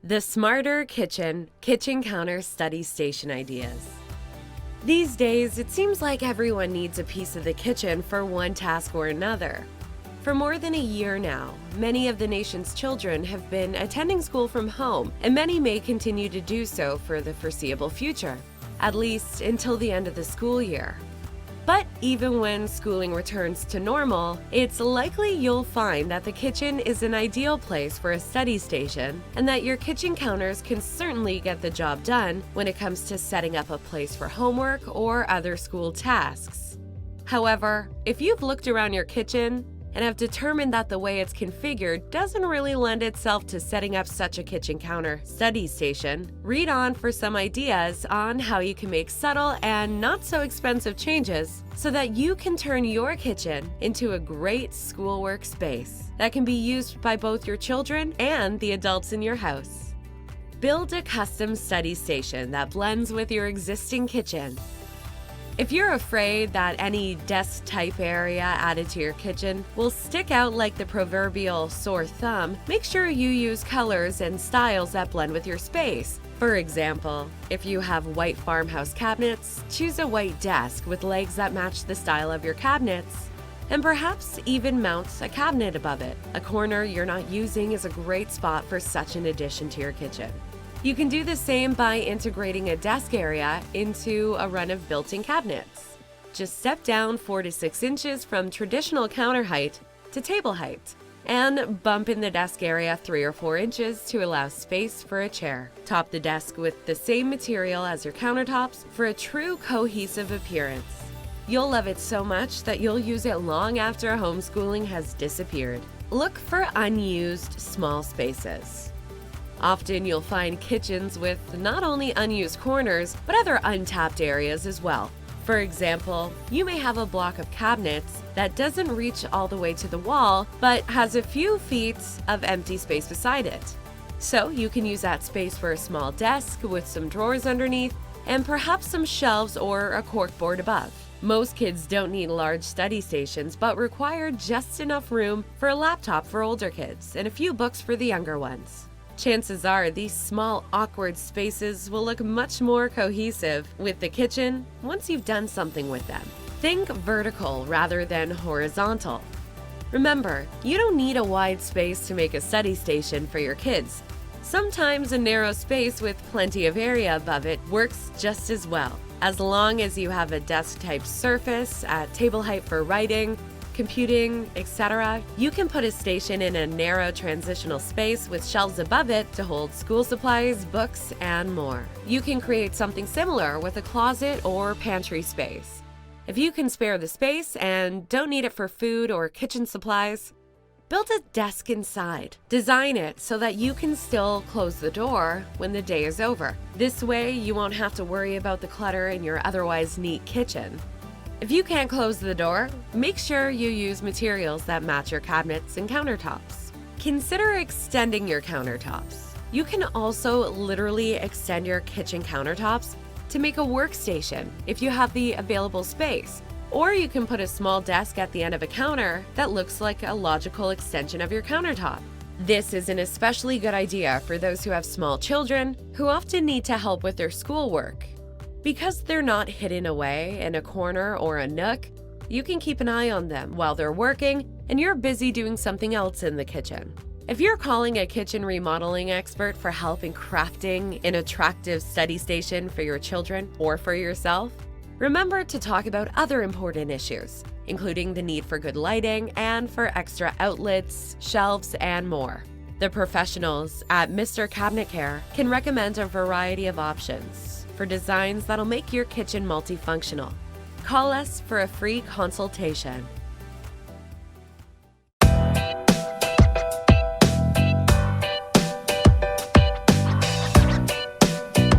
The Smarter Kitchen Counter Study Station Ideas. These days, it seems like everyone needs a piece of the kitchen for one task or another. For more than a year now, many of the nation's children have been attending school from home, and many may continue to do so for the foreseeable future, at least until the end of the school year. But even when schooling returns to normal, it's likely you'll find that the kitchen is an ideal place for a study station, and that your kitchen counters can certainly get the job done when it comes to setting up a place for homework or other school tasks. However, if you've looked around your kitchen and have determined that the way it's configured doesn't really lend itself to setting up such a kitchen counter study station, read on for some ideas on how you can make subtle and not so expensive changes so that you can turn your kitchen into a great schoolwork space that can be used by both your children and the adults in your house. Build a custom study station that blends with your existing kitchen. If you're afraid that any desk-type area added to your kitchen will stick out like the proverbial sore thumb, make sure you use colors and styles that blend with your space. For example, if you have white farmhouse cabinets, choose a white desk with legs that match the style of your cabinets, and perhaps even mount a cabinet above it. A corner you're not using is a great spot for such an addition to your kitchen. You can do the same by integrating a desk area into a run of built-in cabinets. Just step down 4 to 6 inches from traditional counter height to table height, and bump in the desk area 3 or 4 inches to allow space for a chair. Top the desk with the same material as your countertops for a true cohesive appearance. You'll love it so much that you'll use it long after homeschooling has disappeared. Look for unused small spaces. Often you'll find kitchens with not only unused corners, but other untapped areas as well. For example, you may have a block of cabinets that doesn't reach all the way to the wall, but has a few feet of empty space beside it. So you can use that space for a small desk with some drawers underneath, and perhaps some shelves or a corkboard above. Most kids don't need large study stations, but require just enough room for a laptop for older kids and a few books for the younger ones. Chances are these small, awkward spaces will look much more cohesive with the kitchen once you've done something with them. Think vertical rather than horizontal. Remember, you don't need a wide space to make a study station for your kids. Sometimes a narrow space with plenty of area above it works just as well. As long as you have a desk-type surface at table height for writing, computing, etc., you can put a station in a narrow transitional space with shelves above it to hold school supplies, books, and more. You can create something similar with a closet or pantry space. If you can spare the space and don't need it for food or kitchen supplies, build a desk inside. Design it so that you can still close the door when the day is over. This way, you won't have to worry about the clutter in your otherwise neat kitchen. If you can't close the door, make sure you use materials that match your cabinets and countertops. Consider extending your countertops. You can also literally extend your kitchen countertops to make a workstation if you have the available space. Or you can put a small desk at the end of a counter that looks like a logical extension of your countertop. This is an especially good idea for those who have small children who often need to help with their schoolwork. Because they're not hidden away in a corner or a nook, you can keep an eye on them while they're working and you're busy doing something else in the kitchen. If you're calling a kitchen remodeling expert for help in crafting an attractive study station for your children or for yourself, remember to talk about other important issues, including the need for good lighting and for extra outlets, shelves, and more. The professionals at Mr. Cabinet Care can recommend a variety of options for designs that'll make your kitchen multifunctional. Call us for a free consultation.